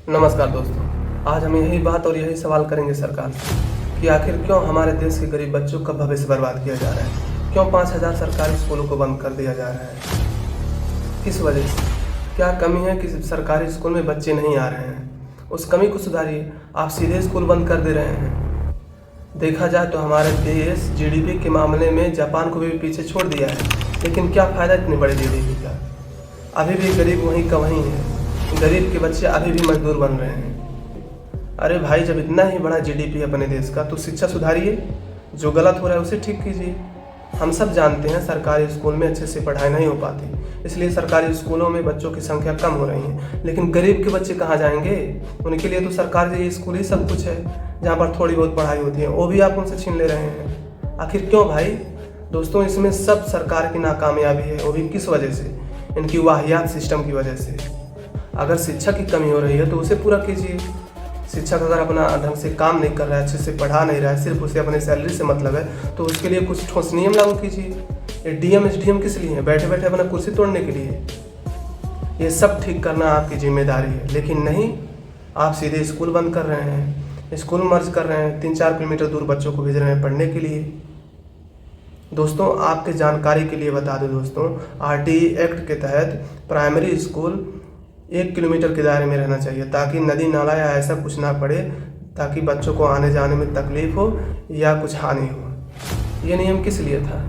नमस्कार दोस्तों, आज हम यही बात और यही सवाल करेंगे सरकार से कि आखिर क्यों हमारे देश के गरीब बच्चों का भविष्य बर्बाद किया जा रहा है। क्यों 5,000 सरकारी स्कूलों को बंद कर दिया जा रहा है, किस वजह से, क्या कमी है कि सरकारी स्कूल में बच्चे नहीं आ रहे हैं। उस कमी को सुधारिए। आप सीधे स्कूल बंद कर दे रहे हैं। देखा जाए तो हमारे देश जीडीपी के मामले में जापान को भी पीछे छोड़ दिया है, लेकिन क्या फ़ायदा इतने बड़े जीडीपी का। अभी भी गरीब वहीं का वहीं है। गरीब के बच्चे अभी भी मजदूर बन रहे हैं। अरे भाई, जब इतना ही बड़ा जीडीपी है अपने देश का तो शिक्षा सुधारिए, जो गलत हो रहा है उसे ठीक कीजिए। हम सब जानते हैं सरकारी स्कूल में अच्छे से पढ़ाई नहीं हो पाती, इसलिए सरकारी स्कूलों में बच्चों की संख्या कम हो रही है। लेकिन गरीब के बच्चे कहाँ जाएंगे? उनके लिए तो सरकारी स्कूल ही सब कुछ है, जहाँ पर थोड़ी बहुत पढ़ाई होती है, वो भी आप उनसे छीन ले रहे हैं। आखिर क्यों भाई? दोस्तों, इसमें सब सरकार की नाकामयाबी है, वो भी किस वजह से? इनकी वाहियात सिस्टम की वजह से। अगर शिक्षा की कमी हो रही है तो उसे पूरा कीजिए। शिक्षक अगर अपना ढंग से काम नहीं कर रहा है, अच्छे से पढ़ा नहीं रहा है, सिर्फ उसे अपने सैलरी से मतलब है, तो उसके लिए कुछ ठोस नियम लागू कीजिए। ये डीएम एसडीएम किस लिए है? बैठे बैठे अपना कुर्सी तोड़ने के लिए। ये सब ठीक करना आपकी जिम्मेदारी है, लेकिन नहीं, आप सीधे स्कूल बंद कर रहे हैं, स्कूल मर्ज कर रहे हैं, 3-4 किलोमीटर दूर बच्चों को भेज रहे हैं पढ़ने के लिए। दोस्तों, आपके जानकारी के लिए बता दूं दोस्तों, आरटीई एक्ट के तहत प्राइमरी स्कूल 1 किलोमीटर के दायरे में रहना चाहिए, ताकि नदी नाला या ऐसा कुछ ना पड़े, ताकि बच्चों को आने जाने में तकलीफ हो या कुछ हानि हो। ये नियम किस लिए था?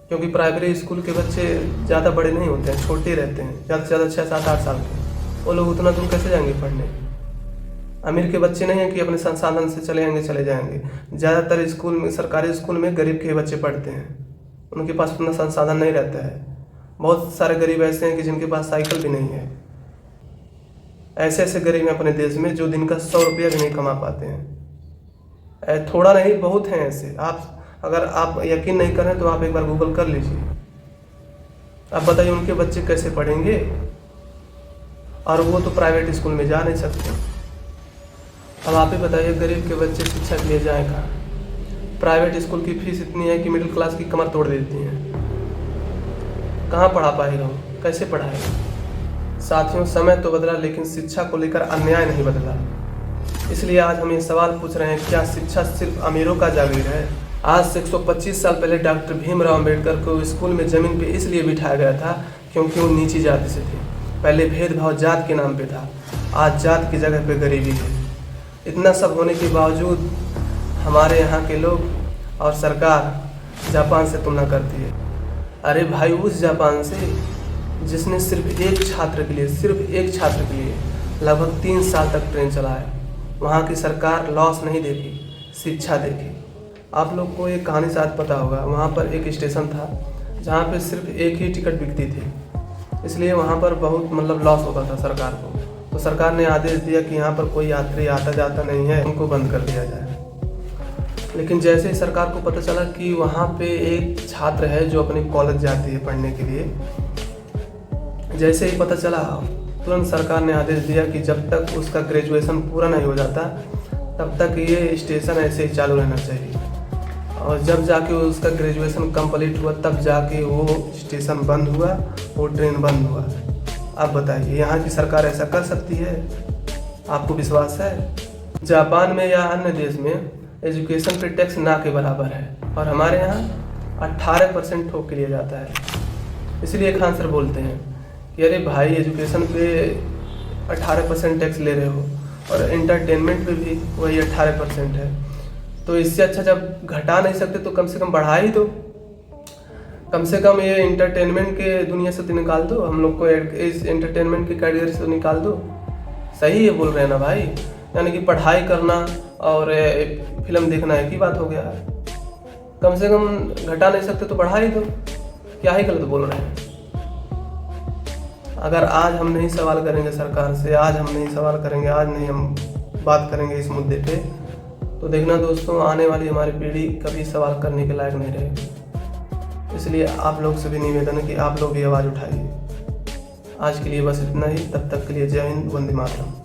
क्योंकि प्राइमरी स्कूल के बच्चे ज़्यादा बड़े नहीं होते हैं, छोटे रहते हैं, ज़्यादा से ज़्यादा 6-7-8 साल के। वो लोग उतना दूर कैसे जाएंगे पढ़ने? अमीर के बच्चे नहीं हैं कि अपने संसाधन से चले जाएंगे। ज़्यादातर स्कूल में, सरकारी स्कूल में गरीब के बच्चे पढ़ते हैं, उनके पास उतना संसाधन नहीं रहता है। बहुत सारे गरीब ऐसे हैं कि जिनके पास साइकिल भी नहीं है। ऐसे ऐसे गरीब हैं अपने देश में जो दिन का 100 रुपया भी नहीं कमा पाते हैं। थोड़ा नहीं, बहुत हैं ऐसे। अगर आप यकीन नहीं करें तो आप एक बार गूगल कर लीजिए। आप बताइए उनके बच्चे कैसे पढ़ेंगे? और वो तो प्राइवेट स्कूल में जा नहीं सकते। अब आप ही बताइए, गरीब के बच्चे शिक्षा के लिए जाएं कहाँ? प्राइवेट स्कूल की फीस इतनी है कि मिडिल क्लास की कमर तोड़ देती है। कहाँ पढ़ा पाएगा वो? कैसे पढ़ाएगा? साथियों, समय तो बदला, लेकिन शिक्षा को लेकर अन्याय नहीं बदला। इसलिए आज हम ये सवाल पूछ रहे हैं, क्या शिक्षा सिर्फ अमीरों का जागीर है? आज से 125 साल पहले डॉक्टर भीमराव अंबेडकर को स्कूल में ज़मीन पे इसलिए बिठाया गया था क्योंकि वो नीची जाति से थे। पहले भेदभाव जात के नाम पे था, आज जात की जगह पे गरीबी है। इतना सब होने के बावजूद हमारे यहाँ के लोग और सरकार जापान से तुलना करती है। अरे भाई, उस जापान से जिसने सिर्फ एक छात्र के लिए लगभग 3 साल तक ट्रेन चलाया, वहाँ की सरकार लॉस नहीं देखी, शिक्षा देखी। आप लोग को एक कहानी शायद पता होगा, वहाँ पर एक स्टेशन था जहाँ पे सिर्फ एक ही टिकट बिकती थी, इसलिए वहाँ पर बहुत लॉस होता था सरकार को। तो सरकार ने आदेश दिया कि यहाँ पर कोई यात्री आता जाता नहीं है, उनको बंद कर दिया जाए। लेकिन जैसे ही सरकार को पता चला कि वहाँ पे एक छात्र है जो अपने कॉलेज जाती है पढ़ने के लिए, जैसे ही पता चला तुरंत सरकार ने आदेश दिया कि जब तक उसका ग्रेजुएशन पूरा नहीं हो जाता तब तक ये स्टेशन ऐसे ही चालू रहना चाहिए। और जब जाके उसका ग्रेजुएशन कंप्लीट हुआ तब जाके वो स्टेशन बंद हुआ, वो ट्रेन बंद हुआ। अब बताइए, यहाँ की सरकार ऐसा कर सकती है? आपको विश्वास है? जापान में या अन्य देश में एजुकेशन पे टैक्स ना के बराबर है, और हमारे यहाँ 18% ठोक के लिया जाता है। इसलिए खान सर बोलते हैं कि अरे भाई, एजुकेशन पे 18% टैक्स ले रहे हो और एंटरटेनमेंट पे भी वही 18% है, तो इससे अच्छा जब घटा नहीं सकते तो कम से कम बढ़ा ही दो। कम से कम ये एंटरटेनमेंट के दुनिया से तो निकाल दो, हम लोग को इस एंटरटेनमेंट की कैटेगरी से तो निकाल दो। सही है बोल रहे हैं ना भाई? यानी कि पढ़ाई करना और फिल्म देखना एक ही बात हो गया है। कम से कम घटा नहीं सकते तो बढ़ा ही दो। क्या ही गलत बोल रहे हैं? अगर आज हम नहीं सवाल करेंगे सरकार से, आज हम नहीं बात करेंगे इस मुद्दे पे, तो देखना दोस्तों, आने वाली हमारी पीढ़ी कभी सवाल करने के लायक नहीं रहेगी। इसलिए आप लोग से भी निवेदन है कि आप लोग भी आवाज़ उठाइए। आज के लिए बस इतना ही, तब तक के लिए जय हिंद, वंदे मातरम।